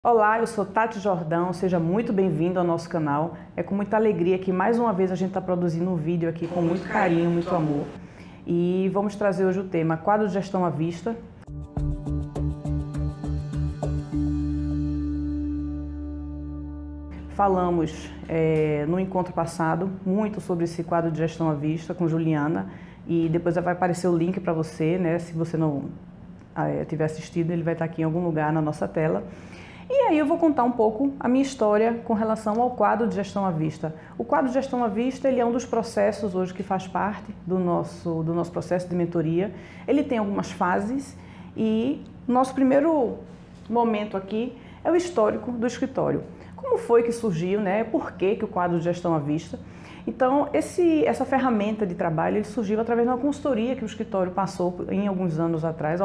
Olá, eu sou Tati Jordão, seja muito bem-vindo ao nosso canal. É com muita alegria que mais uma vez a gente está produzindo um vídeo aqui com muito carinho, muito amor. E vamos trazer hoje o tema quadro de gestão à vista. Falamos no encontro passado muito sobre esse quadro de gestão à vista com Juliana e depois vai aparecer o link para você, né? Se você não tiver assistido, ele vai estar aqui em algum lugar na nossa tela. E aí eu vou contar um pouco a minha história com relação ao quadro de gestão à vista. O quadro de gestão à vista, ele é um dos processos hoje que faz parte do nosso processo de mentoria. Ele tem algumas fases e nosso primeiro momento aqui é o histórico do escritório. Como foi que surgiu, né? Por que o quadro de gestão à vista? Então, essa ferramenta de trabalho ele surgiu através de uma consultoria que o escritório passou em alguns anos atrás,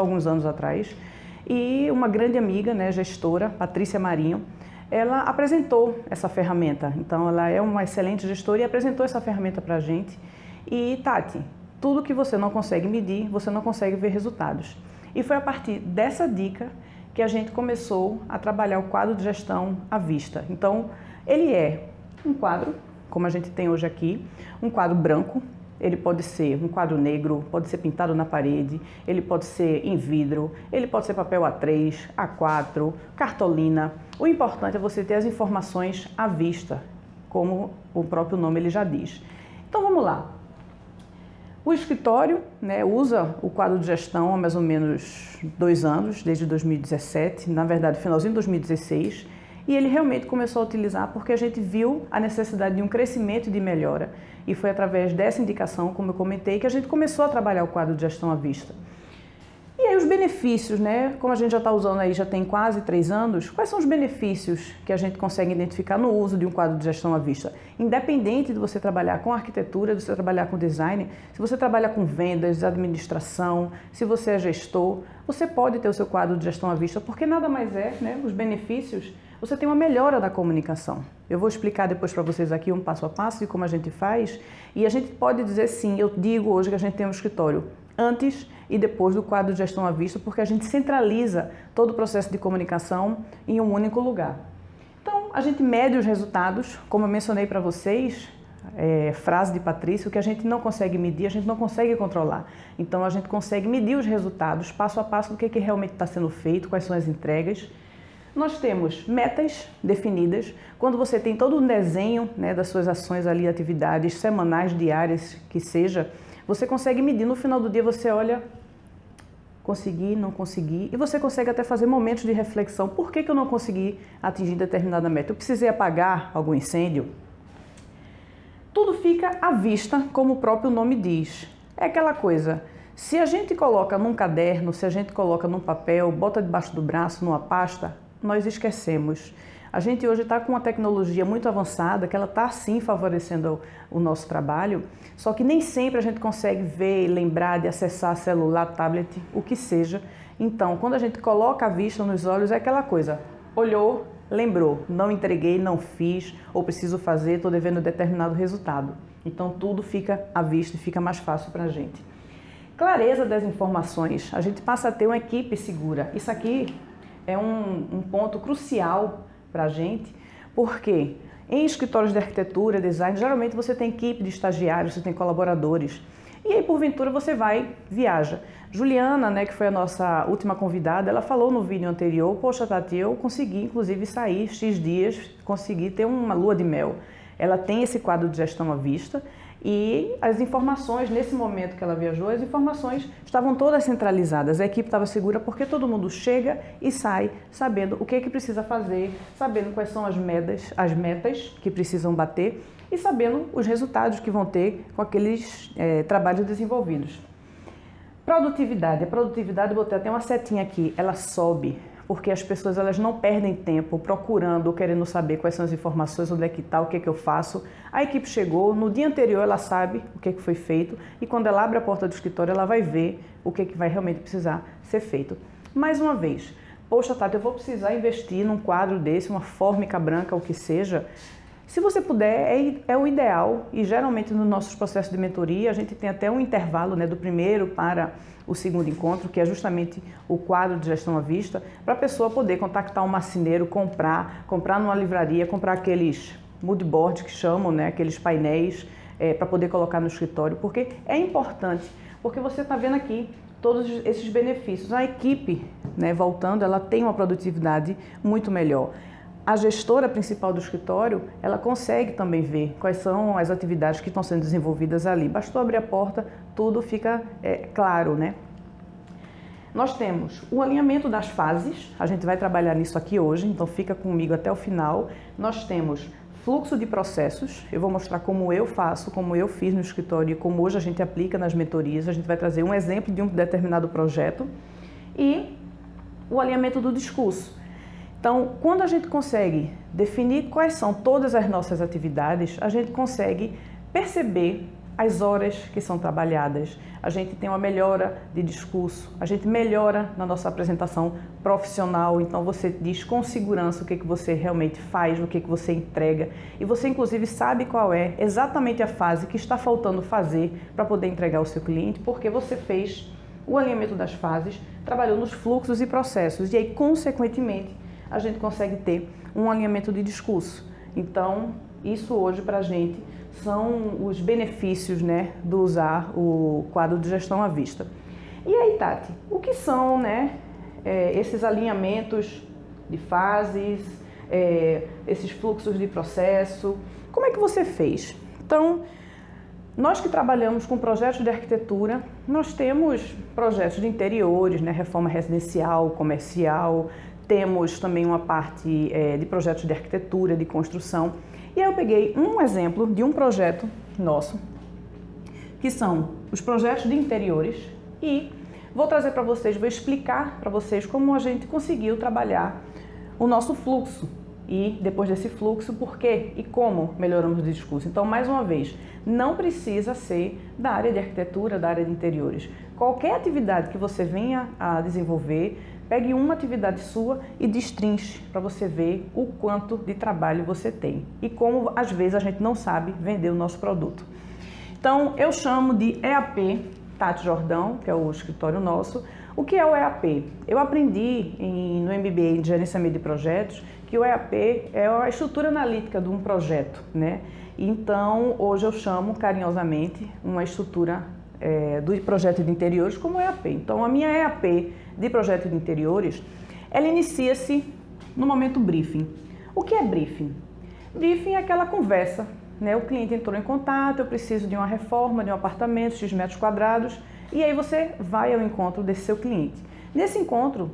e uma grande amiga, né, gestora, Patrícia Marinho, ela apresentou essa ferramenta. Então, ela é uma excelente gestora e apresentou essa ferramenta para a gente. E, Tati, tudo que você não consegue medir, você não consegue ver resultados. E foi a partir dessa dica que a gente começou a trabalhar o quadro de gestão à vista. Então, ele é um quadro, como a gente tem hoje aqui, um quadro branco. Ele pode ser um quadro negro, pode ser pintado na parede, ele pode ser em vidro, ele pode ser papel A3, A4, cartolina. O importante é você ter as informações à vista, como o próprio nome ele já diz. Então vamos lá. O escritório, né, usa o quadro de gestão há mais ou menos 2 anos, desde 2017, na verdade finalzinho de 2016, e ele realmente começou a utilizar porque a gente viu a necessidade de um crescimento e de melhora. E foi através dessa indicação, como eu comentei, que a gente começou a trabalhar o quadro de gestão à vista. E aí os benefícios, né? Como a gente já está usando aí, já tem quase 3 anos, quais são os benefícios que a gente consegue identificar no uso de um quadro de gestão à vista? Independente de você trabalhar com arquitetura, de você trabalhar com design, se você trabalha com vendas, administração, se você é gestor, você pode ter o seu quadro de gestão à vista, porque nada mais é, né? Os benefícios, você tem uma melhora da comunicação. Eu vou explicar depois para vocês aqui um passo a passo de como a gente faz, e a gente pode dizer sim, eu digo hoje que a gente tem um escritório antes e depois do quadro de gestão à vista, porque a gente centraliza todo o processo de comunicação em um único lugar. Então, a gente mede os resultados, como eu mencionei para vocês, frase de Patrícia, o que a gente não consegue medir, a gente não consegue controlar. Então, a gente consegue medir os resultados, passo a passo, do que realmente está sendo feito, quais são as entregas. Nós temos metas definidas, quando você tem todo um desenho, né, das suas ações ali, atividades semanais, diárias, que seja, você consegue medir, no final do dia você olha, consegui, não consegui, e você consegue até fazer momentos de reflexão. Por que eu não consegui atingir determinada meta? Eu precisei apagar algum incêndio? Tudo fica à vista, como o próprio nome diz. É aquela coisa, se a gente coloca num caderno, se a gente coloca num papel, bota debaixo do braço, numa pasta, nós esquecemos. A gente hoje está com uma tecnologia muito avançada, que ela está sim favorecendo o nosso trabalho, só que nem sempre a gente consegue ver, lembrar de acessar celular, tablet, o que seja. Então, quando a gente coloca a vista nos olhos, é aquela coisa, olhou, lembrou, não entreguei, não fiz, ou preciso fazer, estou devendo determinado resultado. Então, tudo fica à vista e fica mais fácil para a gente. Clareza das informações, a gente passa a ter uma equipe segura. Isso aqui é um ponto crucial para a gente, porque em escritórios de arquitetura, design, geralmente você tem equipe de estagiários, você tem colaboradores, e aí porventura você viaja. Juliana, né, que foi a nossa última convidada, ela falou no vídeo anterior, poxa Tati, eu consegui inclusive sair X dias, consegui ter uma lua de mel. Ela tem esse quadro de gestão à vista e as informações, nesse momento que ela viajou, as informações estavam todas centralizadas. A equipe estava segura porque todo mundo chega e sai sabendo o que precisa fazer, sabendo quais são as metas que precisam bater e sabendo os resultados que vão ter com aqueles trabalhos desenvolvidos. Produtividade. A produtividade, eu botei até uma setinha aqui, ela sobe. Porque as pessoas elas não perdem tempo procurando ou querendo saber quais são as informações, onde é que está, o que eu faço. A equipe chegou, no dia anterior ela sabe o que foi feito e quando ela abre a porta do escritório ela vai ver o que vai realmente precisar ser feito. Mais uma vez, poxa Tati, eu vou precisar investir num quadro desse, uma fórmica branca, o que seja. Se você puder, é o ideal, e geralmente nos nossos processos de mentoria a gente tem até um intervalo, né, do primeiro para o segundo encontro, que é justamente o quadro de gestão à vista, para a pessoa poder contactar um marceneiro, comprar numa livraria, comprar aqueles moodboards que chamam, né, aqueles painéis, para poder colocar no escritório, porque é importante, porque você está vendo aqui todos esses benefícios. A equipe, né, voltando, ela tem uma produtividade muito melhor. A gestora principal do escritório, ela consegue também ver quais são as atividades que estão sendo desenvolvidas ali. Bastou abrir a porta, tudo fica claro, né? Nós temos o alinhamento das fases, a gente vai trabalhar nisso aqui hoje, então fica comigo até o final. Nós temos fluxo de processos, eu vou mostrar como eu faço, como eu fiz no escritório e como hoje a gente aplica nas mentorias. A gente vai trazer um exemplo de um determinado projeto e o alinhamento do discurso. Então, quando a gente consegue definir quais são todas as nossas atividades, a gente consegue perceber as horas que são trabalhadas, a gente tem uma melhora de discurso, a gente melhora na nossa apresentação profissional, então você diz com segurança o que você realmente faz, o que você entrega, e você inclusive sabe qual é exatamente a fase que está faltando fazer para poder entregar ao seu cliente, porque você fez o alinhamento das fases, trabalhou nos fluxos e processos, e aí, consequentemente, a gente consegue ter um alinhamento de discurso. Então, isso hoje para a gente são os benefícios, né, do usar o quadro de gestão à vista. E aí, Tati, o que são, né, esses alinhamentos de fases, esses fluxos de processo? Como é que você fez? Então, nós que trabalhamos com projetos de arquitetura, nós temos projetos de interiores, né, reforma residencial, comercial, temos também uma parte de projetos de arquitetura, de construção. E aí eu peguei um exemplo de um projeto nosso, que são os projetos de interiores, e vou trazer para vocês, vou explicar para vocês como a gente conseguiu trabalhar o nosso fluxo. E depois desse fluxo, por quê e como melhoramos o discurso. Então, mais uma vez, não precisa ser da área de arquitetura, da área de interiores. Qualquer atividade que você venha a desenvolver, pegue uma atividade sua e destrinche para você ver o quanto de trabalho você tem e como às vezes a gente não sabe vender o nosso produto. Então eu chamo de EAP Tati Jordão, que é o escritório nosso. O que é o EAP? Eu aprendi no MBA de Gerenciamento de Projetos que o EAP é a estrutura analítica de um projeto, né? Então hoje eu chamo carinhosamente uma estrutura do projeto de interiores como EAP. Então a minha EAP de projeto de interiores, ela inicia-se no momento briefing. O que é briefing? Briefing é aquela conversa, né? O cliente entrou em contato, eu preciso de uma reforma, de um apartamento, X metros quadrados, e aí você vai ao encontro desse seu cliente. Nesse encontro,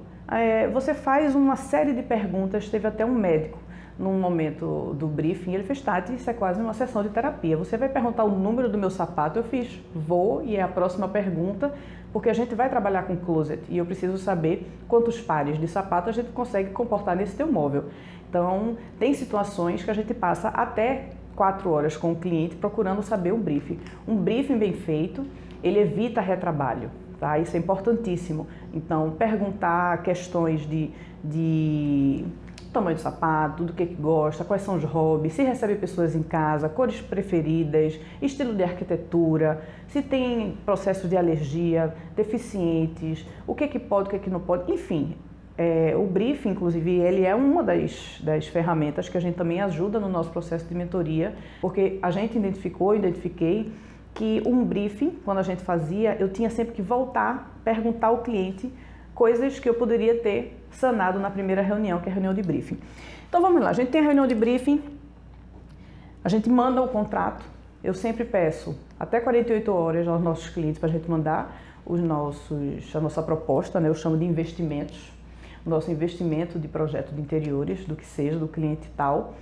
você faz uma série de perguntas, teve até um médico num momento do briefing, ele fez, Tati, isso é quase uma sessão de terapia. Você vai perguntar o número do meu sapato? Eu fiz, vou, e é a próxima pergunta, porque a gente vai trabalhar com closet e eu preciso saber quantos pares de sapato a gente consegue comportar nesse teu móvel. Então, tem situações que a gente passa até 4 horas com o cliente procurando saber o briefing. Um briefing bem feito, ele evita retrabalho, tá? Isso é importantíssimo. Então, perguntar questões de tamanho do sapato, do que gosta, quais são os hobbies, se recebe pessoas em casa, cores preferidas, estilo de arquitetura, se tem processo de alergia, deficientes, o que pode, o que não pode, enfim. O briefing, inclusive, ele é uma das ferramentas que a gente também ajuda no nosso processo de mentoria, porque a gente identifiquei que um briefing, quando a gente fazia, eu tinha sempre que voltar, perguntar ao cliente coisas que eu poderia ter sanado na primeira reunião, que é a reunião de briefing. Então vamos lá, a gente tem a reunião de briefing, a gente manda o contrato, eu sempre peço até 48 horas aos nossos clientes para a gente mandar a nossa proposta, né? Eu chamo de investimentos, o nosso investimento de projeto de interiores, do que seja, do cliente tal.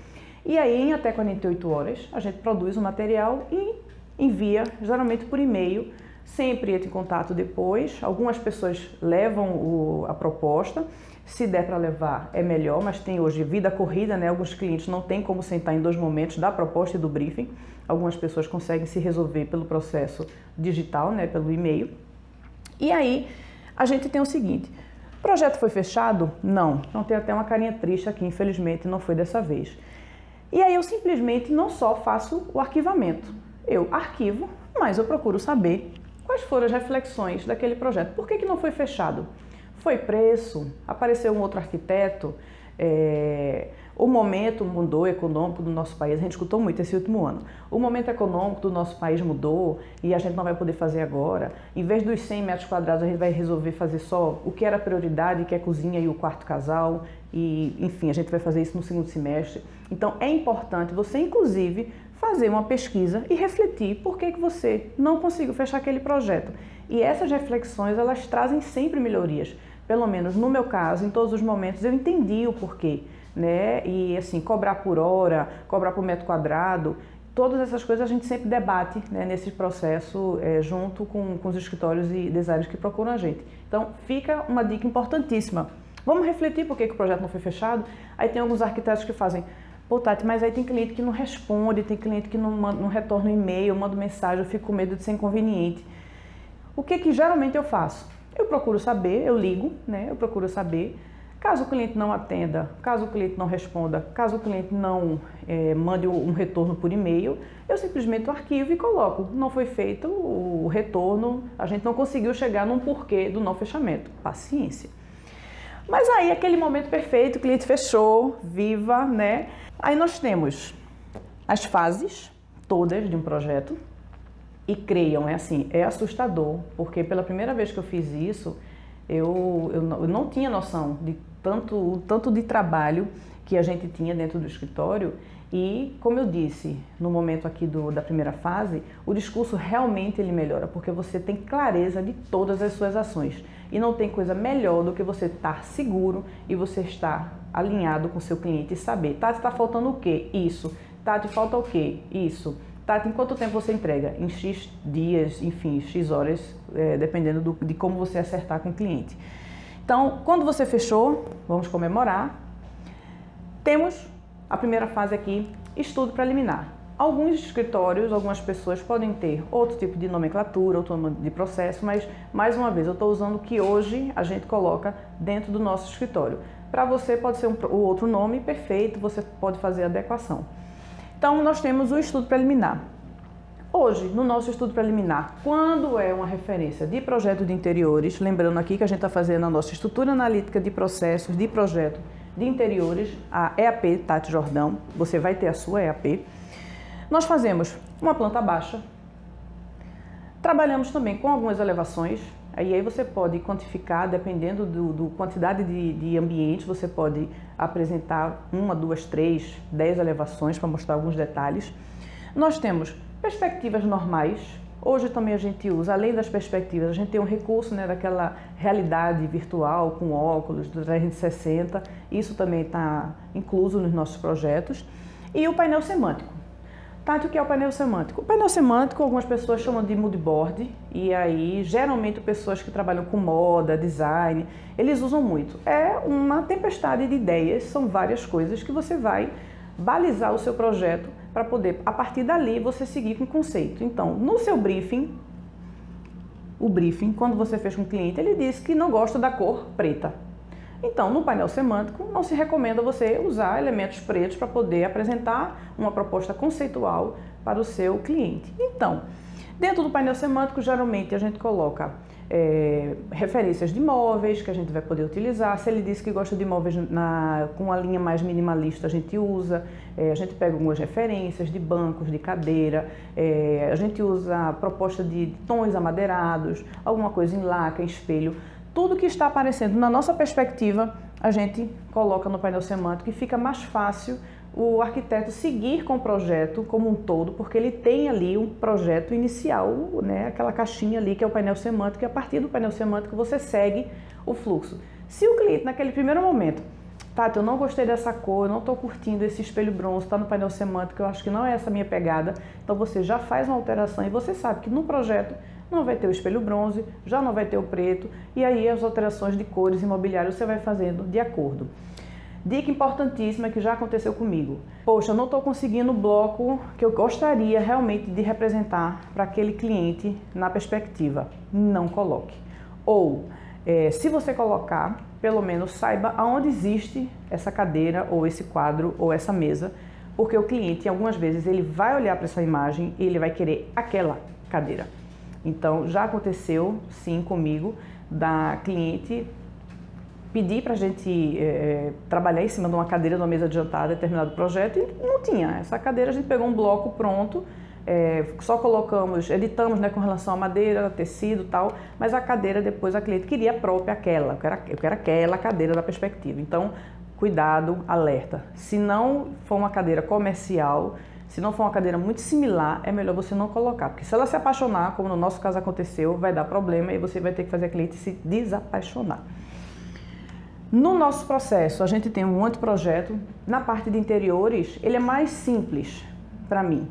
E aí, em até 48 horas, a gente produz o material e envia, geralmente por e-mail. Sempre entra em contato depois, algumas pessoas levam a proposta, se der para levar é melhor, mas tem hoje vida corrida, né? Alguns clientes não tem como sentar em 2 momentos da proposta e do briefing, algumas pessoas conseguem se resolver pelo processo digital, né? Pelo e-mail. E aí a gente tem o seguinte, o projeto foi fechado? Não, então tem até uma carinha triste aqui, infelizmente não foi dessa vez. E aí eu simplesmente não só faço o arquivamento, eu arquivo, mas eu procuro saber quais foram as reflexões daquele projeto. Por que não foi fechado? Foi preço? Apareceu um outro arquiteto? O momento mudou econômico do nosso país, a gente escutou muito esse último ano. O momento econômico do nosso país mudou e a gente não vai poder fazer agora. Em vez dos 100 metros quadrados, a gente vai resolver fazer só o que era prioridade, que é a cozinha e o quarto casal. E, enfim, a gente vai fazer isso no segundo semestre. Então, é importante você, inclusive, fazer uma pesquisa e refletir por que você não conseguiu fechar aquele projeto. E essas reflexões, elas trazem sempre melhorias. Pelo menos no meu caso, em todos os momentos, eu entendi o porquê, né? E assim, cobrar por hora, cobrar por metro quadrado, todas essas coisas a gente sempre debate, né, nesse processo, junto com os escritórios e designers que procuram a gente. Então, fica uma dica importantíssima. Vamos refletir por que o projeto não foi fechado? Aí tem alguns arquitetos que fazem: pô, Tati, mas aí tem cliente que não responde, tem cliente que não retorna um e-mail, manda mensagem, eu fico com medo de ser inconveniente. O que geralmente eu faço? Eu procuro saber, eu ligo, né? Eu procuro saber. Caso o cliente não atenda, caso o cliente não responda, caso o cliente não mande um retorno por e-mail, eu simplesmente arquivo e coloco: não foi feito o retorno, a gente não conseguiu chegar num porquê do não fechamento. Paciência. Mas aí, aquele momento perfeito, o cliente fechou, viva, né? Aí nós temos as fases todas de um projeto. E creiam, é assustador, porque pela primeira vez que eu fiz isso, eu não tinha noção de tanto de trabalho que a gente tinha dentro do escritório. E, como eu disse, no momento aqui da primeira fase, o discurso realmente ele melhora, porque você tem clareza de todas as suas ações. E não tem coisa melhor do que você estar seguro e você estar alinhado com o seu cliente e saber: Tati, está faltando o quê? Isso. Tati, falta o quê? Isso. Tati, em quanto tempo você entrega? Em X dias, enfim, X horas, dependendo de como você acertar com o cliente. Então, quando você fechou, vamos comemorar. Temos a primeira fase aqui, estudo preliminar. Alguns escritórios, algumas pessoas podem ter outro tipo de nomenclatura, outro tipo de processo, mas, mais uma vez, eu estou usando o que hoje a gente coloca dentro do nosso escritório. Para você pode ser o outro nome, perfeito, você pode fazer adequação. Então, nós temos o estudo preliminar. Hoje, no nosso estudo preliminar, quando é uma referência de projeto de interiores, lembrando aqui que a gente está fazendo a nossa estrutura analítica de processos de projeto de interiores, a EAP Tati Jordão, você vai ter a sua EAP. Nós fazemos uma planta baixa, trabalhamos também com algumas elevações, aí você pode quantificar, dependendo da quantidade de ambientes, você pode apresentar 1, 2, 3, 10 elevações para mostrar alguns detalhes. Nós temos perspectivas normais. Hoje também a gente usa, além das perspectivas, a gente tem um recurso, né, daquela realidade virtual com óculos do 360. Isso também está incluso nos nossos projetos. E o painel semântico. Tati, o que é o painel semântico? O painel semântico, algumas pessoas chamam de mood board, e aí geralmente pessoas que trabalham com moda, design, eles usam muito. É uma tempestade de ideias, são várias coisas que você vai balizar o seu projeto para poder, a partir dali, você seguir com o conceito. Então, no seu briefing, quando você fez com o cliente, ele disse que não gosta da cor preta. Então, no painel semântico, não se recomenda você usar elementos pretos para poder apresentar uma proposta conceitual para o seu cliente. Então, dentro do painel semântico, geralmente a gente coloca referências de móveis que a gente vai poder utilizar. Se ele disse que gosta de móveis com a linha mais minimalista, a gente usa. A gente pega algumas referências de bancos, de cadeira. A gente usa a proposta de tons amadeirados, alguma coisa em laca, em espelho. Tudo que está aparecendo na nossa perspectiva, a gente coloca no painel semântico e fica mais fácil o arquiteto seguir com o projeto como um todo, porque ele tem ali um projeto inicial, né, aquela caixinha ali que é o painel semântico, e a partir do painel semântico você segue o fluxo. Se o cliente, naquele primeiro momento, Tati, eu não gostei dessa cor, eu não estou curtindo esse espelho bronze, está no painel semântico, eu acho que não é essa a minha pegada, então você já faz uma alteração e você sabe que no projeto não vai ter o espelho bronze, já não vai ter o preto, e aí as alterações de cores e mobiliário você vai fazendo de acordo. Dica importantíssima que já aconteceu comigo. Poxa, eu não estou conseguindo o bloco que eu gostaria realmente de representar para aquele cliente na perspectiva. Não coloque. Ou, se você colocar, pelo menos saiba aonde existe essa cadeira, ou esse quadro, ou essa mesa, porque o cliente, algumas vezes, ele vai olhar para essa imagem e ele vai querer aquela cadeira. Então, já aconteceu, sim, comigo, da cliente pedir para a gente trabalhar em cima de uma cadeira, de uma mesa de jantar, determinado projeto, e não tinha. Essa cadeira a gente pegou um bloco pronto, só colocamos, editamos, né, com relação à madeira, tecido e tal, mas a cadeira depois a cliente queria a própria aquela, eu quero aquela cadeira da perspectiva. Então, cuidado, alerta. Se não for uma cadeira comercial, se não for uma cadeira muito similar, é melhor você não colocar, porque se ela se apaixonar, como no nosso caso aconteceu, vai dar problema e você vai ter que fazer a cliente se desapaixonar. No nosso processo, a gente tem um anteprojeto. Na parte de interiores, ele é mais simples para mim.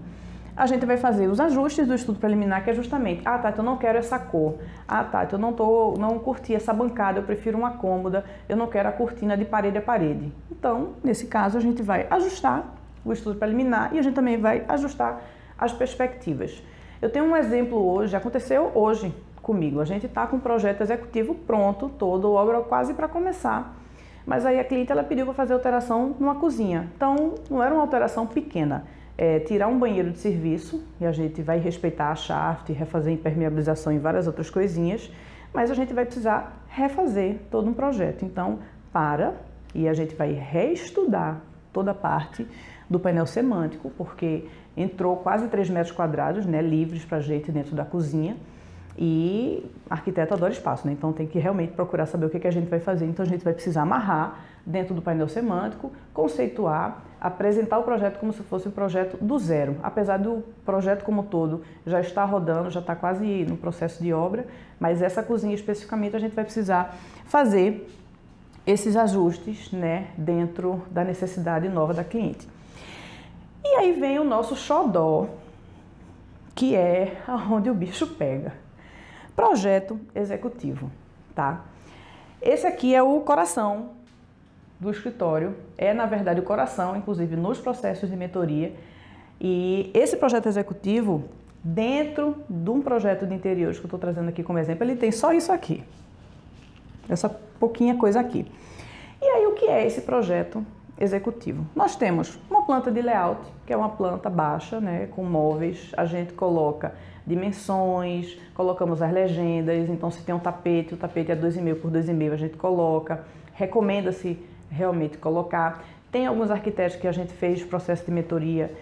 A gente vai fazer os ajustes do estudo preliminar, que é justamente, Tati, eu não quero essa cor. Tati, eu não curti essa bancada, eu prefiro uma cômoda, eu não quero a cortina de parede a parede. Então, nesse caso, a gente vai ajustar o estudo preliminar e a gente também vai ajustar as perspectivas. Eu tenho um exemplo hoje, aconteceu hoje comigo. A gente está com o projeto executivo pronto, todo, obra quase para começar. Mas aí a cliente ela pediu para fazer alteração numa cozinha. Então, não era uma alteração pequena. Tirar um banheiro de serviço, e a gente vai respeitar a shaft, refazer impermeabilização e várias outras coisinhas, mas a gente vai precisar refazer todo um projeto. Então, e a gente vai reestudar toda a parte do painel semântico, porque entrou quase 3 metros quadrados, né, livres para a gente dentro da cozinha. E arquiteto adora espaço, né? Então tem que realmente procurar saber o que a gente vai fazer. Então a gente vai precisar amarrar dentro do painel semântico, conceituar, apresentar o projeto como se fosse um projeto do zero. Apesar do projeto como todo já estar rodando, já está quase no processo de obra, mas essa cozinha especificamente a gente vai precisar fazer esses ajustes, né, dentro da necessidade nova da cliente. E aí vem o nosso xodó, que é onde o bicho pega. Projeto executivo, tá? Esse aqui é o coração do escritório, na verdade o coração, inclusive nos processos de mentoria. E esse projeto executivo, dentro de um projeto de interiores que eu estou trazendo aqui como exemplo, ele tem só isso aqui, essa pouquinha coisa aqui. E aí o que é esse projeto executivo? Nós temos uma planta de layout, que é uma planta baixa, né, com móveis, a gente coloca dimensões, colocamos as legendas, então se tem um tapete, o tapete é 2,5 por 2,5, a gente coloca, recomenda-se realmente colocar. Tem alguns arquitetos que a gente fez processo de mentoria,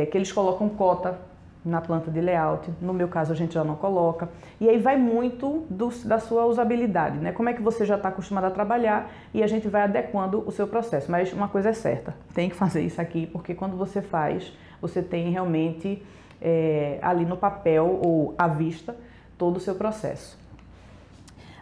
que eles colocam cota na planta de layout, no meu caso a gente já não coloca, e aí vai muito da sua usabilidade, né? Como é que você já está acostumado a trabalhar e a gente vai adequando o seu processo, mas uma coisa é certa, tem que fazer isso aqui, porque quando você faz, você tem realmente ali no papel ou à vista todo o seu processo.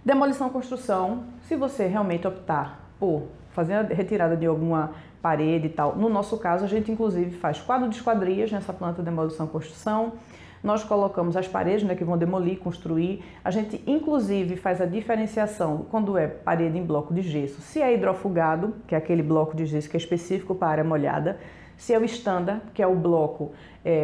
Demolição construção, se você realmente optar por fazer a retirada de alguma parede e tal, no nosso caso a gente inclusive faz quadro de esquadrias nessa planta de demolição construção, nós colocamos as paredes, né, que vão demolir, construir, a gente inclusive faz a diferenciação quando é parede em bloco de gesso, se é hidrofugado, que é aquele bloco de gesso que é específico para área molhada, se é o standard, que é o bloco,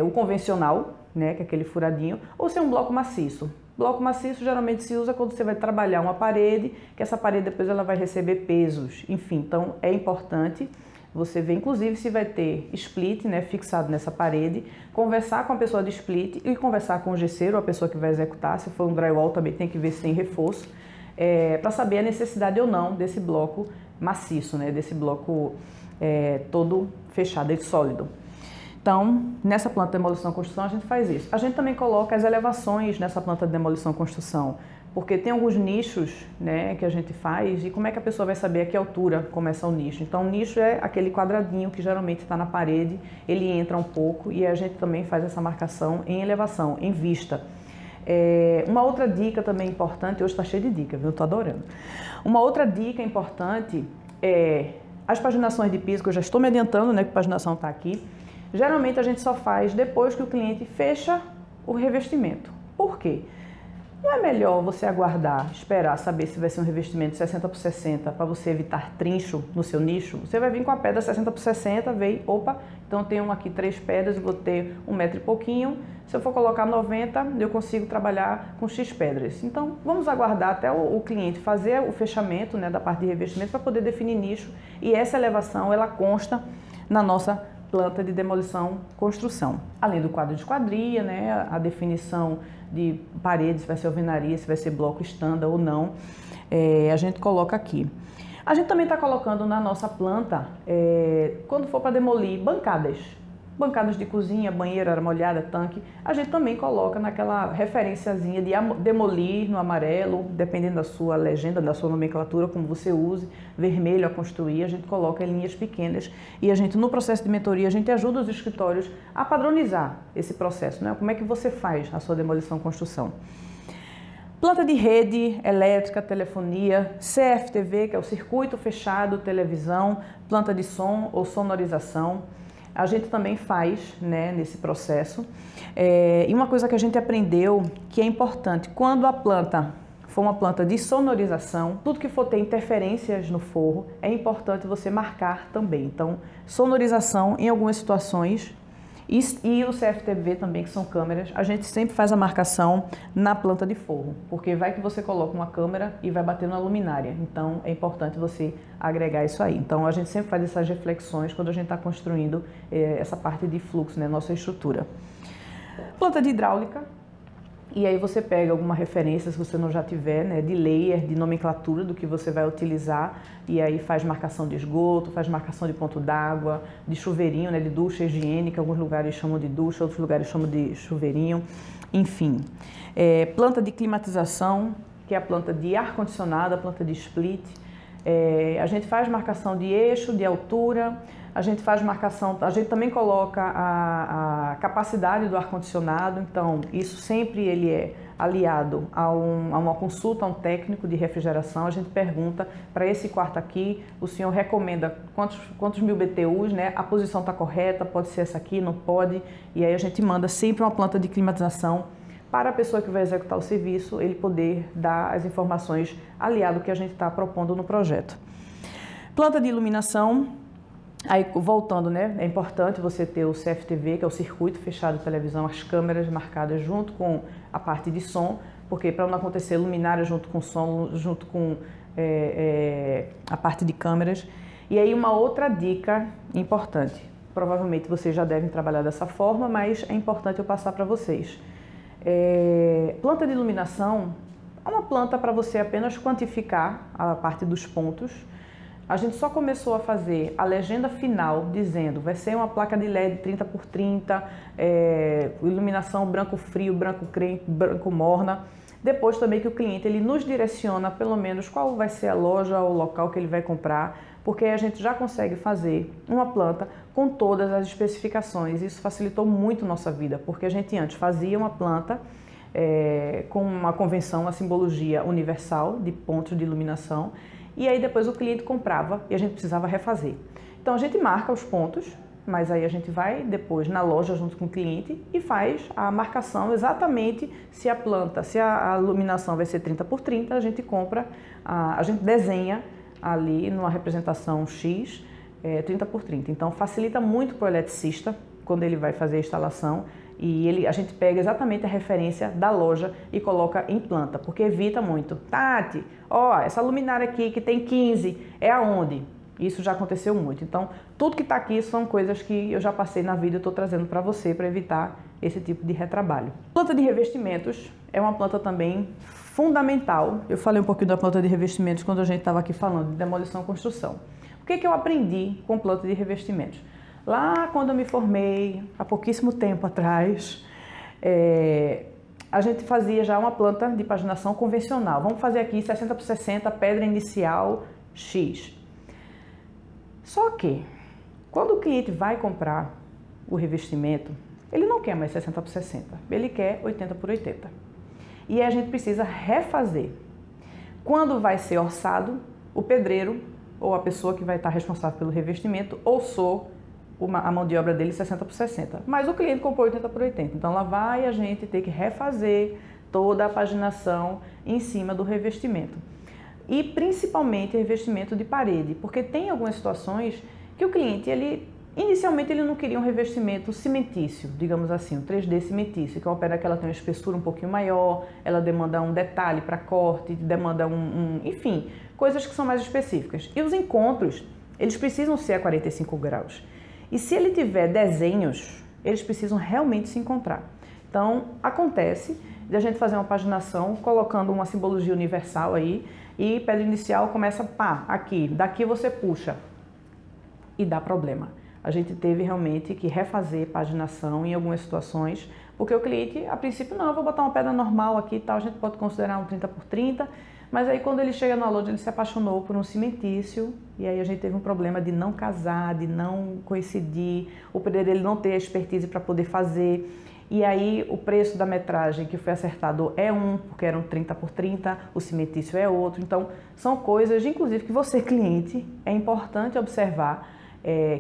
o convencional, né, que é aquele furadinho, ou se é um bloco maciço. Bloco maciço geralmente se usa quando você vai trabalhar uma parede, que essa parede depois ela vai receber pesos, enfim, então é importante você ver, inclusive, se vai ter split, né, fixado nessa parede, conversar com a pessoa de split e conversar com o gesseiro, a pessoa que vai executar, se for um drywall também tem que ver se tem reforço, para saber a necessidade ou não desse bloco maciço, né, desse bloco todo fechado e sólido. Então, nessa planta de demolição e construção, a gente faz isso. A gente também coloca as elevações nessa planta de demolição e construção, porque tem alguns nichos, né, que a gente faz, e como é que a pessoa vai saber a que altura começa o nicho? Então, o nicho é aquele quadradinho que geralmente está na parede, ele entra um pouco e a gente também faz essa marcação em elevação, em vista. Uma outra dica também importante, hoje está cheio de dica, viu? Eu estou adorando. Uma outra dica importante é as paginações de piso, que eu já estou me adiantando, né, que a paginação está aqui. Geralmente a gente só faz depois que o cliente fecha o revestimento. Por quê? Não é melhor você aguardar, esperar, saber se vai ser um revestimento 60 por 60 para você evitar trincho no seu nicho? Você vai vir com a pedra 60 por 60, vem, opa, então eu tenho aqui 3 pedras, vou ter 1 metro e pouquinho. Se eu for colocar 90, eu consigo trabalhar com X pedras. Então vamos aguardar até o cliente fazer o fechamento, né, da parte de revestimento para poder definir nicho. E essa elevação ela consta na nossa planta de demolição construção. Além do quadro de esquadria, né, a definição de paredes, se vai ser alvenaria, se vai ser bloco estándar ou não, a gente coloca aqui. A gente também está colocando na nossa planta, quando for para demolir, bancadas de cozinha, banheiro, área molhada, tanque, a gente também coloca naquela referenciazinha de demolir no amarelo, dependendo da sua legenda, da sua nomenclatura, como você use, vermelho a construir, a gente coloca em linhas pequenas e a gente, no processo de mentoria, a gente ajuda os escritórios a padronizar esse processo, né? Como é que você faz a sua demolição-construção. Planta de rede elétrica, telefonia, CFTV, que é o circuito fechado, televisão, planta de som ou sonorização. A gente também faz, né, nesse processo. E uma coisa que a gente aprendeu que é importante, quando a planta for uma planta de sonorização, tudo que for ter interferências no forro, é importante você marcar também. Então, sonorização em algumas situações e o CFTV também, que são câmeras, a gente sempre faz a marcação na planta de forro, porque vai que você coloca uma câmera e vai bater na luminária, então é importante você agregar isso aí. Então a gente sempre faz essas reflexões quando a gente está construindo essa parte de fluxo, né, nossa estrutura. Planta de hidráulica. E aí você pega alguma referência, se você não já tiver, né, de layer, de nomenclatura do que você vai utilizar, e aí faz marcação de esgoto, faz marcação de ponto d'água, de chuveirinho, né, de ducha higiênica, alguns lugares chamam de ducha, outros lugares chamam de chuveirinho, enfim. Planta de climatização, que é a planta de ar-condicionado, a planta de split. A gente faz marcação de eixo, de altura, a gente faz marcação, a gente também coloca a capacidade do ar-condicionado, então isso sempre ele é aliado a uma consulta, a um técnico de refrigeração. A gente pergunta, para esse quarto aqui, o senhor recomenda quantos mil BTUs, né? A posição está correta, pode ser essa aqui, não pode, e aí a gente manda sempre uma planta de climatização para a pessoa que vai executar o serviço, ele poder dar as informações aliado ao que a gente está propondo no projeto. Planta de iluminação. Aí, voltando, né, é importante você ter o CFTV, que é o circuito fechado de televisão, as câmeras marcadas junto com a parte de som, porque para não acontecer luminária junto com som, junto com a parte de câmeras. E aí uma outra dica importante, provavelmente vocês já devem trabalhar dessa forma, mas é importante eu passar para vocês. Planta de iluminação é uma planta para você apenas quantificar a parte dos pontos. A gente só começou a fazer a legenda final dizendo vai ser uma placa de LED 30 por 30, iluminação branco frio, branco creme, branco morna. Depois também que o cliente ele nos direciona pelo menos qual vai ser a loja ou o local que ele vai comprar, porque a gente já consegue fazer uma planta com todas as especificações. Isso facilitou muito nossa vida, porque a gente antes fazia uma planta com uma convenção, uma simbologia universal de pontos de iluminação, e aí depois o cliente comprava e a gente precisava refazer. Então a gente marca os pontos, mas aí a gente vai depois na loja junto com o cliente e faz a marcação exatamente se a planta, se a iluminação vai ser 30 por 30, a gente compra, a gente desenha ali numa representação X 30 por 30. Então facilita muito para o eletricista quando ele vai fazer a instalação. E a gente pega exatamente a referência da loja e coloca em planta, porque evita muito. Tati, ó, essa luminária aqui que tem 15, é aonde? Isso já aconteceu muito. Então, tudo que está aqui são coisas que eu já passei na vida e estou trazendo para você para evitar esse tipo de retrabalho. Planta de revestimentos é uma planta também fundamental. Eu falei um pouquinho da planta de revestimentos quando a gente estava aqui falando de demolição e construção. O que eu aprendi com planta de revestimentos? Lá quando eu me formei, há pouquíssimo tempo atrás, a gente fazia já uma planta de paginação convencional. Vamos fazer aqui 60 por 60, pedra inicial X. Só que, quando o cliente vai comprar o revestimento, ele não quer mais 60 por 60, ele quer 80 por 80. E aí a gente precisa refazer. Quando vai ser orçado, o pedreiro ou a pessoa que vai estar responsável pelo revestimento orçou a mão de obra dele 60 por 60, mas o cliente comprou 80 por 80, então lá vai a gente ter que refazer toda a paginação em cima do revestimento. E principalmente revestimento de parede, porque tem algumas situações que o cliente, inicialmente ele não queria um revestimento cimentício, digamos assim, um 3D cimentício, que é uma pedra que ela tem uma espessura um pouquinho maior, ela demanda um detalhe para corte, demanda enfim, coisas que são mais específicas. E os encontros, eles precisam ser a 45 graus. E se ele tiver desenhos, eles precisam realmente se encontrar. Então, acontece de a gente fazer uma paginação colocando uma simbologia universal aí e pedra inicial começa, pá, aqui, daqui você puxa e dá problema. A gente teve realmente que refazer paginação em algumas situações, porque o cliente, a princípio, não, eu vou botar uma pedra normal aqui e tal, a gente pode considerar um 30x30, mas aí quando ele chega no loja, ele se apaixonou por um cimentício e aí a gente teve um problema de não casar, de não coincidir, o pedreiro ele não ter a expertise para poder fazer. E aí o preço da metragem que foi acertado é porque era um 30x30, o cimentício é outro. Então, são coisas, inclusive, que você, cliente, é importante observar,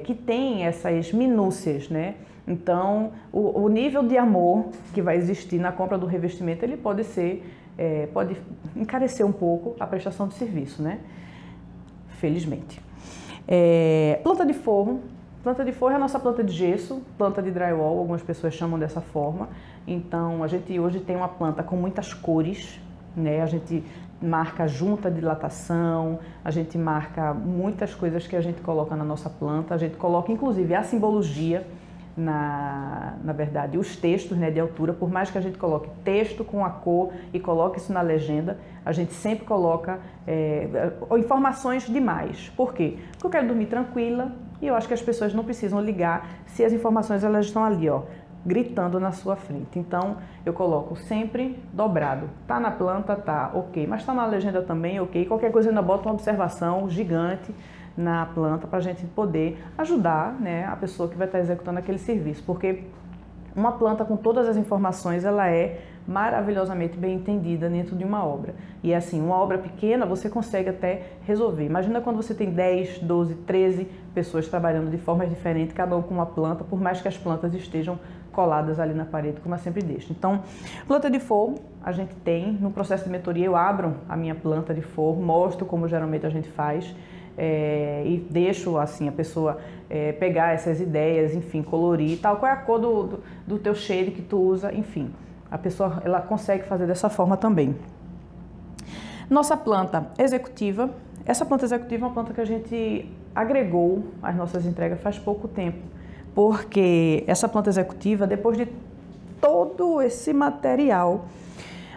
que tem essas minúcias, né? Então, o nível de amor que vai existir na compra do revestimento, ele pode encarecer um pouco a prestação de serviço, né? Felizmente. Planta de forro. Planta de forro é a nossa planta de gesso, planta de drywall, algumas pessoas chamam dessa forma. Então, a gente hoje tem uma planta com muitas cores, né? A gente marca junta de dilatação, a gente marca muitas coisas que a gente coloca na nossa planta, a gente coloca inclusive a simbologia, na verdade, os textos, né, de altura, por mais que a gente coloque texto com a cor e coloque isso na legenda, a gente sempre coloca informações demais. Por quê? Porque eu quero dormir tranquila e eu acho que as pessoas não precisam ligar se as informações elas estão ali, ó, gritando na sua frente. Então, eu coloco sempre dobrado. Tá na planta, tá, ok. Mas tá na legenda também, ok. Qualquer coisa eu ainda boto uma observação gigante na planta para a gente poder ajudar, né, a pessoa que vai estar executando aquele serviço. Porque uma planta com todas as informações, ela é maravilhosamente bem entendida dentro de uma obra. E assim, uma obra pequena você consegue até resolver. Imagina quando você tem 10, 12, 13 pessoas trabalhando de formas diferentes, cada um com uma planta, por mais que as plantas estejam coladas ali na parede, como eu sempre deixo. Então, planta de forro, a gente tem, no processo de mentoria eu abro a minha planta de forro, mostro como geralmente a gente faz, e deixo assim a pessoa pegar essas ideias, enfim, colorir e tal, qual é a cor do teu shade que tu usa, enfim. A pessoa ela consegue fazer dessa forma também. Nossa planta executiva. Essa planta executiva é uma planta que a gente agregou às nossas entregas faz pouco tempo. Porque essa planta executiva, depois de todo esse material,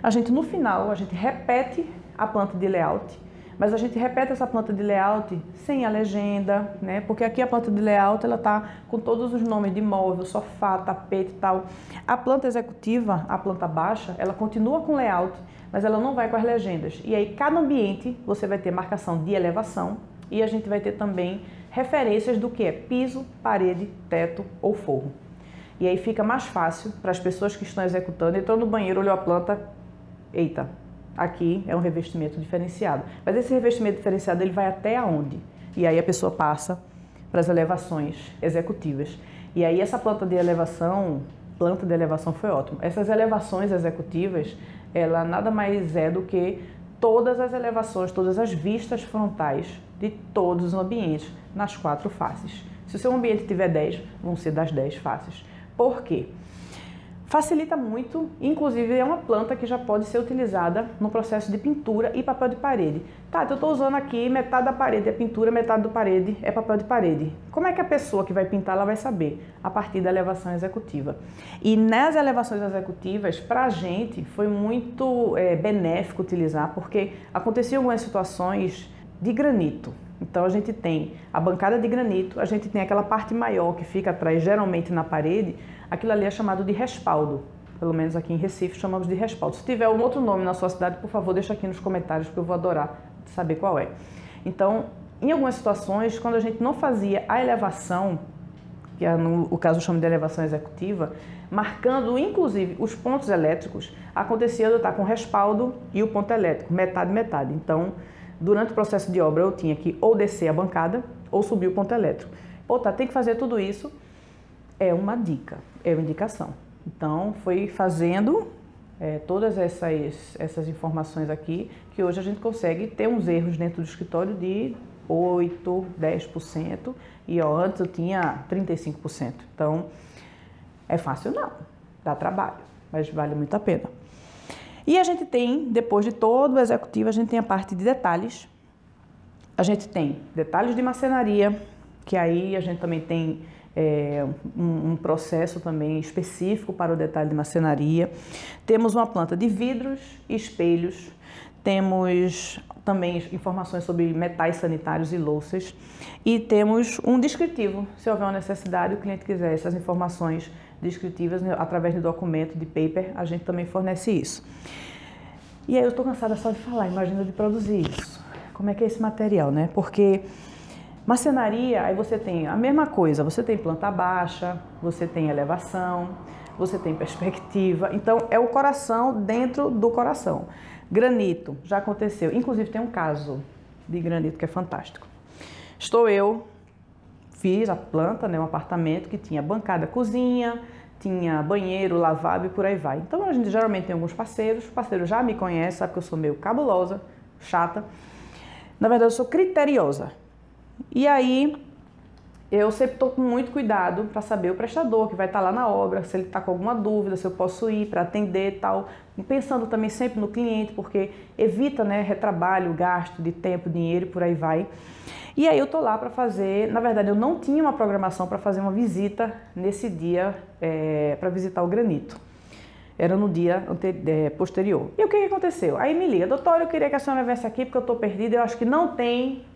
a gente no final, a gente repete a planta de layout, mas a gente repete essa planta de layout sem a legenda, né? Porque aqui a planta de layout ela tá com todos os nomes de móvel, sofá, tapete e tal. A planta executiva, a planta baixa, ela continua com layout, mas ela não vai com as legendas. E aí cada ambiente você vai ter marcação de elevação e a gente vai ter também referências do que é piso, parede, teto ou forro. E aí fica mais fácil para as pessoas que estão executando, entrou no banheiro, olhou a planta, eita, aqui é um revestimento diferenciado. Mas esse revestimento diferenciado, ele vai até aonde? E aí a pessoa passa para as elevações executivas. E aí essa planta de elevação foi ótimo. Essas elevações executivas, ela nada mais é do que todas as elevações, todas as vistas frontais de todos os ambientes nas 4 faces. Se o seu ambiente tiver 10, vão ser das 10 faces. Por quê? Facilita muito, inclusive é uma planta que já pode ser utilizada no processo de pintura e papel de parede. Tá, eu estou usando aqui metade da parede é pintura, metade da parede é papel de parede. Como é que a pessoa que vai pintar ela vai saber? A partir da elevação executiva. E nas elevações executivas, para a gente foi muito benéfico utilizar, porque aconteciam algumas situações de granito. Então a gente tem a bancada de granito, a gente tem aquela parte maior que fica atrás, geralmente na parede, aquilo ali é chamado de respaldo. Pelo menos aqui em Recife chamamos de respaldo. Se tiver um outro nome na sua cidade, por favor, deixa aqui nos comentários, porque eu vou adorar saber qual é. Então, em algumas situações, quando a gente não fazia a elevação, que no caso eu chamo de elevação executiva, marcando inclusive os pontos elétricos, acontecia de eu estar com o respaldo e o ponto elétrico, metade. Então, durante o processo de obra, eu tinha que ou descer a bancada ou subir o ponto elétrico. Pô, tá, tem que fazer tudo isso. É uma dica, é uma indicação. Então, foi fazendo todas essas informações aqui, que hoje a gente consegue ter uns erros dentro do escritório de 8%, 10%, e ó, antes eu tinha 35%. Então, é fácil não, dá trabalho, mas vale muito a pena. E a gente tem, depois de todo o executivo, a gente tem a parte de detalhes. A gente tem detalhes de marcenaria, que aí a gente também tem um processo também específico para o detalhe de marcenaria. Temos uma planta de vidros e espelhos. Temos também informações sobre metais sanitários e louças. E temos um descritivo, se houver uma necessidade, o cliente quiser essas informações descritivas, né, através de documento, de paper, a gente também fornece isso. E aí eu estou cansada só de falar, imagina de produzir isso. Como é que é esse material, né? Porque marcenaria, aí você tem a mesma coisa, você tem planta baixa, você tem elevação, você tem perspectiva, então é o coração dentro do coração. Granito, já aconteceu, inclusive tem um caso de granito que é fantástico. Fiz a planta, né, um apartamento que tinha bancada cozinha, tinha banheiro, lavabo e por aí vai. Então a gente geralmente tem alguns parceiros, o parceiro já me conhece, sabe que eu sou meio cabulosa, chata. Na verdade eu sou criteriosa. E aí eu sempre estou com muito cuidado para saber o prestador que vai estar lá na obra, se ele está com alguma dúvida, se eu posso ir para atender e tal. Pensando também sempre no cliente, porque evita, né, retrabalho, gasto de tempo, dinheiro e por aí vai. E aí eu tô lá para fazer, na verdade eu não tinha uma programação para fazer uma visita nesse dia, para visitar o granito. Era no dia posterior. E o que aconteceu? Aí me liga, doutor, eu queria que a senhora viesse aqui porque eu tô perdida, eu acho que não tem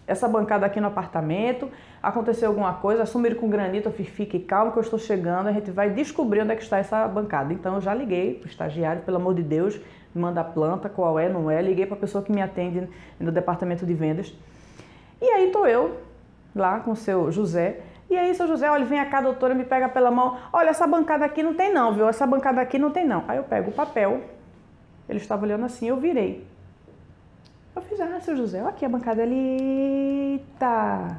essa bancada aqui no apartamento, aconteceu alguma coisa, assumiram com granito, eu fiz, fique calmo que eu estou chegando, a gente vai descobrir onde é que está essa bancada. Então eu já liguei pro estagiário, pelo amor de Deus, me manda a planta, qual é, não é, liguei para a pessoa que me atende no departamento de vendas. E aí estou eu, lá com o seu José, e aí seu José, olha, vem cá, doutora, me pega pela mão, olha, essa bancada aqui não tem não, viu, essa bancada aqui não tem não. Aí eu pego o papel, ele estava olhando assim, eu virei. Eu fiz, seu José, olha aqui a bancada ali, eita,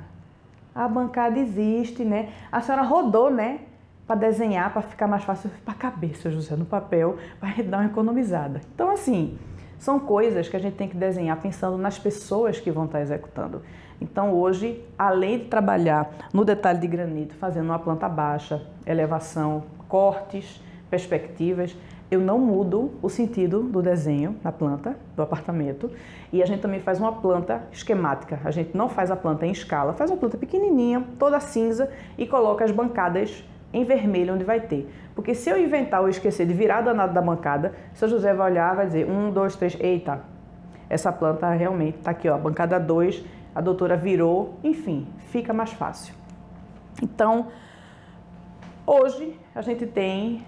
a bancada existe, né? A senhora rodou, né, para desenhar, para ficar mais fácil, para caber, seu José, no papel, para dar uma economizada. Então, assim, são coisas que a gente tem que desenhar pensando nas pessoas que vão estar executando. Então, hoje, além de trabalhar no detalhe de granito, fazendo uma planta baixa, elevação, cortes, perspectivas, eu não mudo o sentido do desenho na planta, do apartamento, e a gente também faz uma planta esquemática. A gente não faz a planta em escala, faz uma planta pequenininha, toda cinza, e coloca as bancadas em vermelho onde vai ter. Porque se eu inventar ou esquecer de virar danado da bancada, o seu José vai olhar e vai dizer, 1, 2, 3, eita, essa planta realmente está aqui, ó, bancada 2, a doutora virou, enfim, fica mais fácil. Então, hoje a gente tem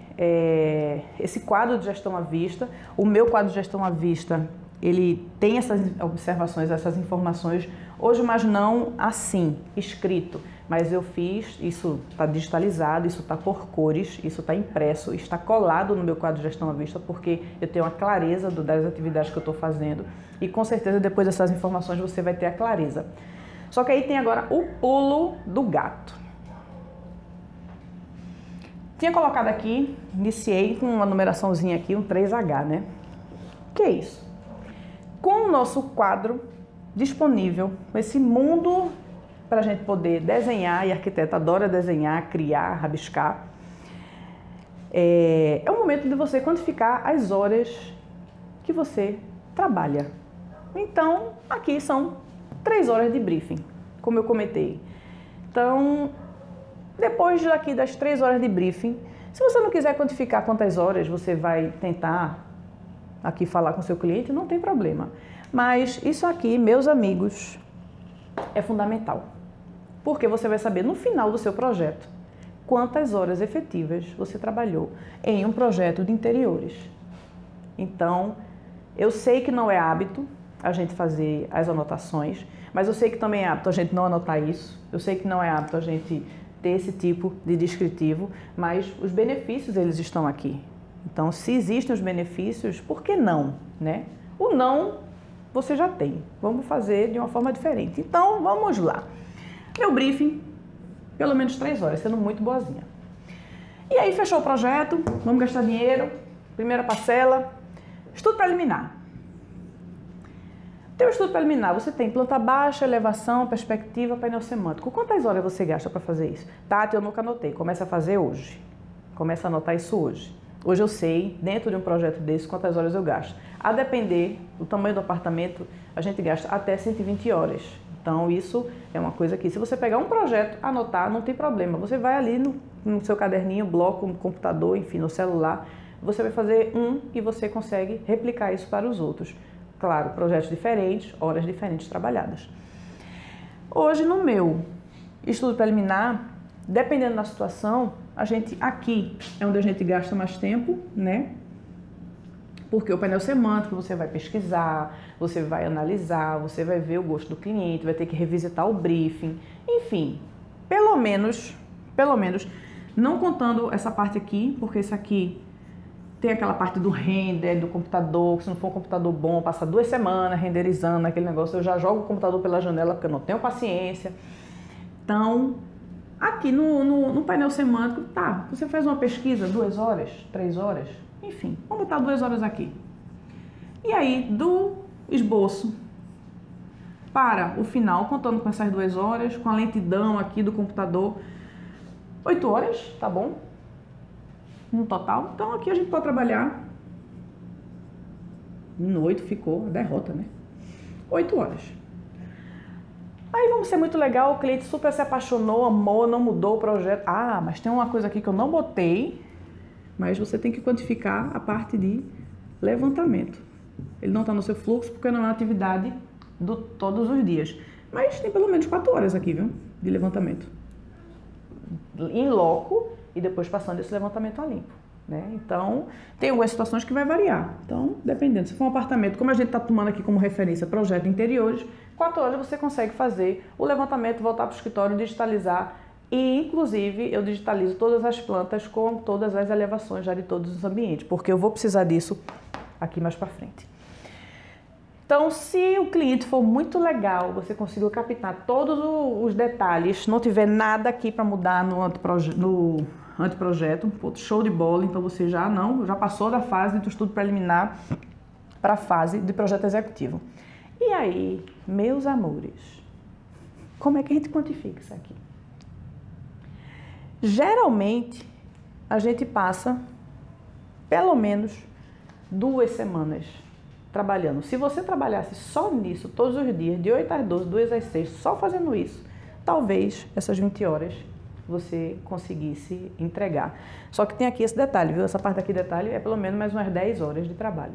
esse quadro de gestão à vista. O meu quadro de gestão à vista, ele tem essas observações, essas informações, hoje, mas não assim, escrito. Mas eu fiz, isso está digitalizado, isso está por cores, isso está impresso, está colado no meu quadro de gestão à vista, porque eu tenho a clareza das atividades que eu estou fazendo e com certeza depois dessas informações você vai ter a clareza. Só que aí tem agora o pulo do gato. Tinha colocado aqui, iniciei com uma numeraçãozinha aqui, um 3H, né? Que é isso? Com o nosso quadro disponível, com esse mundo para a gente poder desenhar, e arquiteto adora desenhar, criar, rabiscar, é o momento de você quantificar as horas que você trabalha. Então, aqui são 3 horas de briefing, como eu comentei. Então, depois daqui das 3 horas de briefing, se você não quiser quantificar quantas horas você vai tentar aqui falar com seu cliente, não tem problema. Mas isso aqui, meus amigos, é fundamental. Porque você vai saber no final do seu projeto quantas horas efetivas você trabalhou em um projeto de interiores. Então, eu sei que não é hábito a gente fazer as anotações, mas eu sei que também é hábito a gente não anotar isso, eu sei que não é hábito a gente ter esse tipo de descritivo, mas os benefícios eles estão aqui. Então, se existem os benefícios, por que não, né? O não você já tem, vamos fazer de uma forma diferente. Então, vamos lá. Meu briefing, pelo menos 3 horas, sendo muito boazinha. E aí fechou o projeto, vamos gastar dinheiro, primeira parcela, estudo preliminar. Tem o estudo preliminar, você tem planta baixa, elevação, perspectiva, painel semântico. Quantas horas você gasta para fazer isso? Tati, eu nunca anotei, começa a fazer hoje. Começa a anotar isso hoje. Hoje eu sei, dentro de um projeto desse, quantas horas eu gasto. A depender do tamanho do apartamento, a gente gasta até 120 horas. Então, isso é uma coisa que, se você pegar um projeto, anotar, não tem problema. Você vai ali no seu caderninho, bloco, no computador, enfim, no celular, você vai fazer um e você consegue replicar isso para os outros. Claro, projetos diferentes, horas diferentes trabalhadas. Hoje, no meu estudo preliminar, dependendo da situação, aqui é onde a gente gasta mais tempo, né? Porque o painel semântico você vai pesquisar, você vai analisar, você vai ver o gosto do cliente, vai ter que revisitar o briefing, enfim, pelo menos, não contando essa parte aqui, porque isso aqui tem aquela parte do render, do computador, que se não for um computador bom, passa 2 semanas renderizando aquele negócio, eu já jogo o computador pela janela porque eu não tenho paciência. Então, aqui no painel semântico, tá, você faz uma pesquisa, 2 horas, 3 horas, enfim, vamos botar 2 horas aqui. E aí, do esboço para o final, contando com essas 2 horas, com a lentidão aqui do computador, 8 horas, tá bom? No total. Então, aqui a gente pode trabalhar, no 8 ficou a derrota, né? 8 horas. Aí vamos ser muito legal, o cliente super se apaixonou, amou, não mudou o projeto. Ah, mas tem uma coisa aqui que eu não botei, mas você tem que quantificar a parte de levantamento. Ele não está no seu fluxo porque não é uma atividade todos os dias. Mas tem pelo menos 4 horas aqui, viu? De levantamento. Em loco e depois passando esse levantamento a limpo. Né? Então, tem algumas situações que vai variar. Então, dependendo. Se for um apartamento, como a gente está tomando aqui como referência projeto de interiores, 4 horas você consegue fazer o levantamento, voltar para o escritório, digitalizar e, inclusive, eu digitalizo todas as plantas com todas as elevações já de todos os ambientes, porque eu vou precisar disso aqui mais para frente. Então, se o cliente for muito legal, você conseguiu captar todos os detalhes, não tiver nada aqui para mudar no anteprojeto, show de bola, então você já passou da fase do estudo preliminar para a fase de projeto executivo. E aí, meus amores, como é que a gente quantifica isso aqui? Geralmente, a gente passa pelo menos 2 semanas trabalhando. Se você trabalhasse só nisso todos os dias, de 8 às 12, 2 às 6, só fazendo isso, talvez essas 20 horas você conseguisse entregar. Só que tem aqui esse detalhe, viu? Essa parte aqui, detalhe, é pelo menos mais umas 10 horas de trabalho.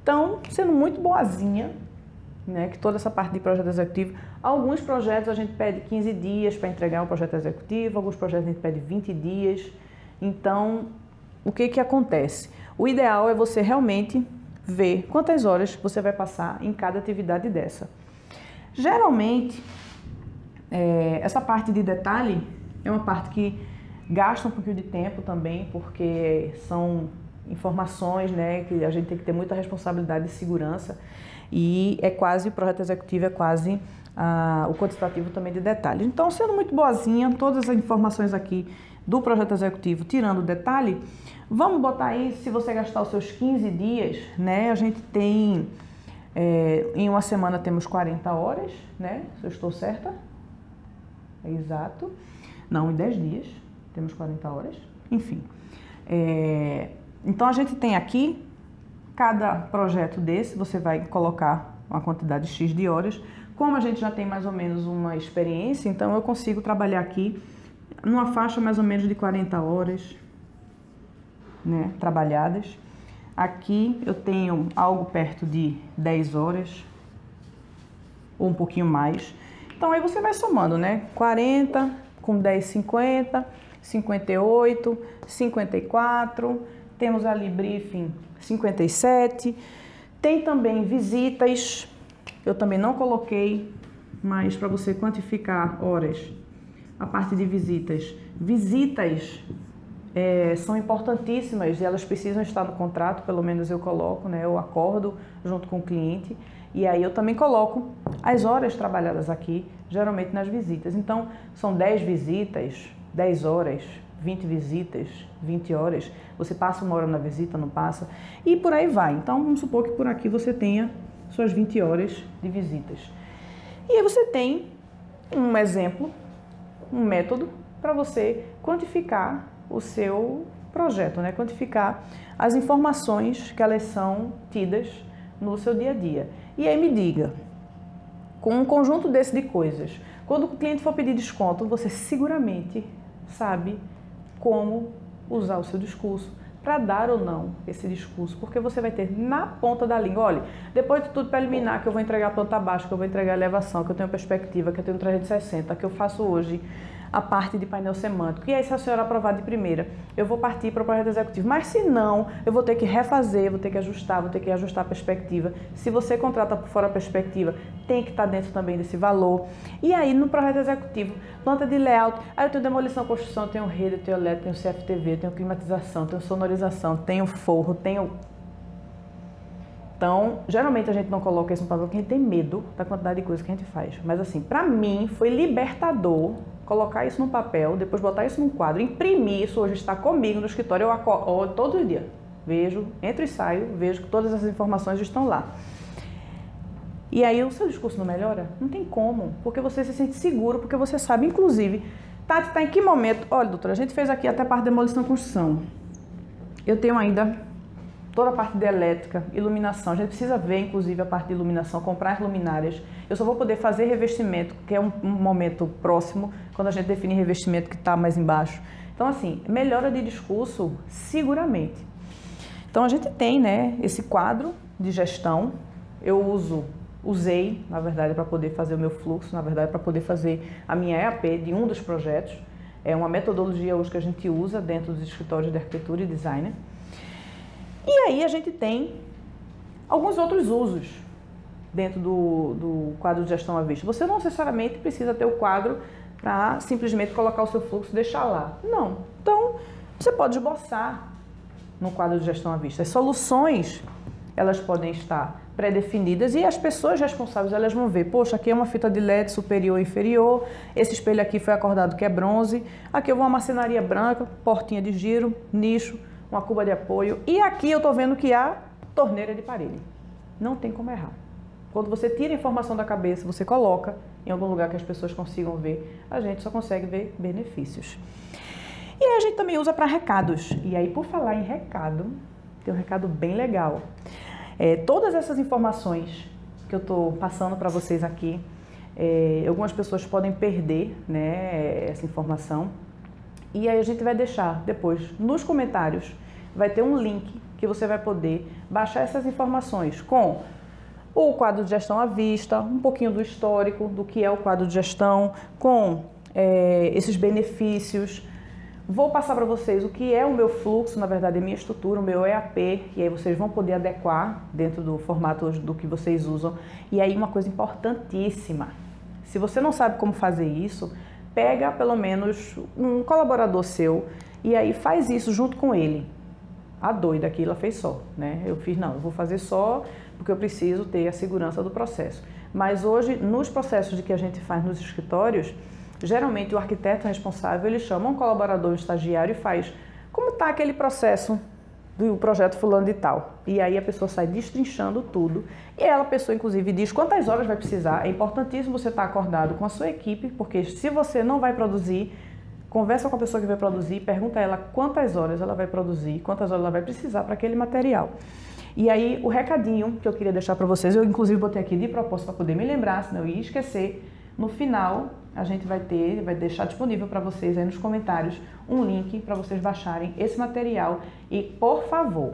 Então, sendo muito boazinha, né, que toda essa parte de projeto executivo, alguns projetos a gente pede 15 dias para entregar um projeto executivo, alguns projetos a gente pede 20 dias. Então, o que acontece? O ideal é você realmente ver quantas horas você vai passar em cada atividade dessa. Geralmente, essa parte de detalhe é uma parte que gasta um pouquinho de tempo também, porque são informações, né, que a gente tem que ter muita responsabilidade de segurança e o projeto executivo é quase o quantitativo também de detalhes. Então, sendo muito boazinha, todas as informações aqui do projeto executivo, tirando o detalhe, vamos botar aí, se você gastar os seus 15 dias, né, a gente tem, em uma semana temos 40 horas, né, se eu estou certa, exato, não, em 10 dias temos 40 horas, enfim. Então, a gente tem aqui, cada projeto desse, você vai colocar uma quantidade X de horas. Como a gente já tem mais ou menos uma experiência, então eu consigo trabalhar aqui numa faixa mais ou menos de 40 horas, né, trabalhadas. Aqui eu tenho algo perto de 10 horas, ou um pouquinho mais. Então, aí você vai somando, né? 40 com 10, 50, 58, 54, temos ali briefing 57, tem também visitas, eu também não coloquei, mas para você quantificar horas, a parte de visitas. Visitas são importantíssimas e elas precisam estar no contrato, pelo menos eu coloco, né? Eu acordo junto com o cliente e aí eu também coloco as horas trabalhadas aqui, geralmente nas visitas. Então, são 10 visitas, 10 horas, 20 visitas, 20 horas. Você passa 1 hora na visita, não passa? E por aí vai. Então, vamos supor que por aqui você tenha suas 20 horas de visitas. E aí você tem um exemplo, um método para você quantificar o seu projeto, né? Quantificar as informações que elas são tidas no seu dia a dia. E aí me diga, com um conjunto desse de coisas. Quando o cliente for pedir desconto, você seguramente sabe como usar o seu discurso para dar ou não esse discurso, porque você vai ter na ponta da língua, olha, depois de tudo preliminar, que eu vou entregar a planta baixa, que eu vou entregar a elevação, que eu tenho perspectiva, que eu tenho 360, que eu faço hoje a parte de painel semântico, e aí se a senhora aprovar de primeira, eu vou partir para o projeto executivo, mas se não, eu vou ter que refazer, vou ter que ajustar a perspectiva. Se você contrata por fora a perspectiva, tem que estar dentro também desse valor. E aí no projeto executivo, planta de layout, aí eu tenho demolição, construção, eu tenho rede, eu tenho elétrico, tenho CFTV, eu tenho climatização, tenho sonorização, tenho forro, tenho... Então, geralmente a gente não coloca isso no papel porque a gente tem medo da quantidade de coisa que a gente faz. Mas assim, pra mim foi libertador colocar isso no papel, depois botar isso num quadro, imprimir isso, hoje está comigo no escritório, eu acordo todo dia, vejo, entro e saio, vejo que todas as informações estão lá. E aí o seu discurso não melhora? Não tem como, porque você se sente seguro, porque você sabe, inclusive, Tati, tá em que momento? Olha, doutora, a gente fez aqui até a parte de demolição e construção. Eu tenho ainda toda a parte de elétrica, iluminação. A gente precisa ver, inclusive, a parte de iluminação, comprar as luminárias. Eu só vou poder fazer revestimento, que é um momento próximo, quando a gente define revestimento que está mais embaixo. Então, assim, melhora de discurso, seguramente. Então, a gente tem, né, esse quadro de gestão. Eu usei, na verdade, para poder fazer o meu fluxo, na verdade, para poder fazer a minha EAP de um dos projetos. É uma metodologia hoje que a gente usa dentro dos escritórios de arquitetura e design. E aí a gente tem alguns outros usos dentro do quadro de gestão à vista. Você não necessariamente precisa ter o quadro para simplesmente colocar o seu fluxo e deixar lá. Não. Então, você pode esboçar no quadro de gestão à vista. As soluções, elas podem estar pré-definidas e as pessoas responsáveis, elas vão ver, poxa, aqui é uma fita de LED superior e inferior, esse espelho aqui foi acordado que é bronze, aqui eu vou uma marcenaria branca, portinha de giro, nicho, uma cuba de apoio, e aqui eu tô vendo que há torneira de parede. Não tem como errar. Quando você tira a informação da cabeça, você coloca em algum lugar que as pessoas consigam ver, a gente só consegue ver benefícios. E aí a gente também usa para recados. E aí, por falar em recado, tem um recado bem legal. Todas essas informações que eu tô passando para vocês aqui, algumas pessoas podem perder, né, essa informação. E aí a gente vai deixar depois nos comentários, vai ter um link que você vai poder baixar essas informações com o quadro de gestão à vista, um pouquinho do histórico do que é o quadro de gestão, com esses benefícios. Vou passar para vocês o que é o meu fluxo, na verdade a minha estrutura, o meu EAP, e aí vocês vão poder adequar dentro do formato do que vocês usam. E aí uma coisa importantíssima, se você não sabe como fazer isso, pega pelo menos um colaborador seu e aí faz isso junto com ele. A doida aqui, ela fez só, né? Eu fiz, não, eu vou fazer só porque eu preciso ter a segurança do processo. Mas hoje, nos processos de que a gente faz nos escritórios, geralmente o arquiteto responsável, ele chama um colaborador, um estagiário e faz como está aquele processo do projeto fulano de tal. E aí a pessoa sai destrinchando tudo e a pessoa inclusive diz quantas horas vai precisar. É importantíssimo você estar acordado com a sua equipe, porque se você não vai produzir, conversa com a pessoa que vai produzir, pergunta a ela quantas horas ela vai produzir, quantas horas ela vai precisar para aquele material. E aí o recadinho que eu queria deixar para vocês, eu inclusive botei aqui de propósito para poder me lembrar, senão eu ia esquecer. No final, a gente vai deixar disponível para vocês aí nos comentários um link para vocês baixarem esse material e, por favor,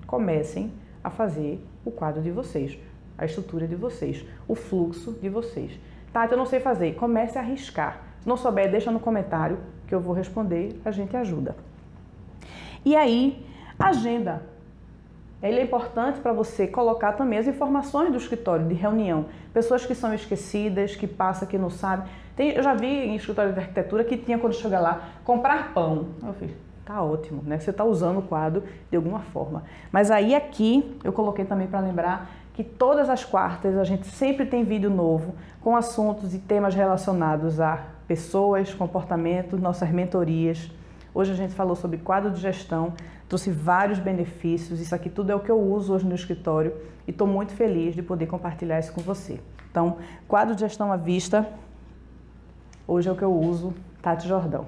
comecem a fazer o quadro de vocês, a estrutura de vocês, o fluxo de vocês. Tá, eu não sei fazer, comece a arriscar. Se não souber, deixa no comentário que eu vou responder, a gente ajuda. E aí, agenda. Ele é importante para você colocar também as informações do escritório de reunião. Pessoas que são esquecidas, que passam, que não sabem. Eu já vi em escritório de arquitetura que tinha, quando chega lá, comprar pão. Eu fiz, tá ótimo, né? Você está usando o quadro de alguma forma. Mas aí aqui, eu coloquei também para lembrar que todas as quartas a gente sempre tem vídeo novo com assuntos e temas relacionados a pessoas, comportamento, nossas mentorias. Hoje a gente falou sobre quadro de gestão, trouxe vários benefícios, isso aqui tudo é o que eu uso hoje no escritório e estou muito feliz de poder compartilhar isso com você. Então, quadro de gestão à vista, hoje é o que eu uso, Tati Jordão.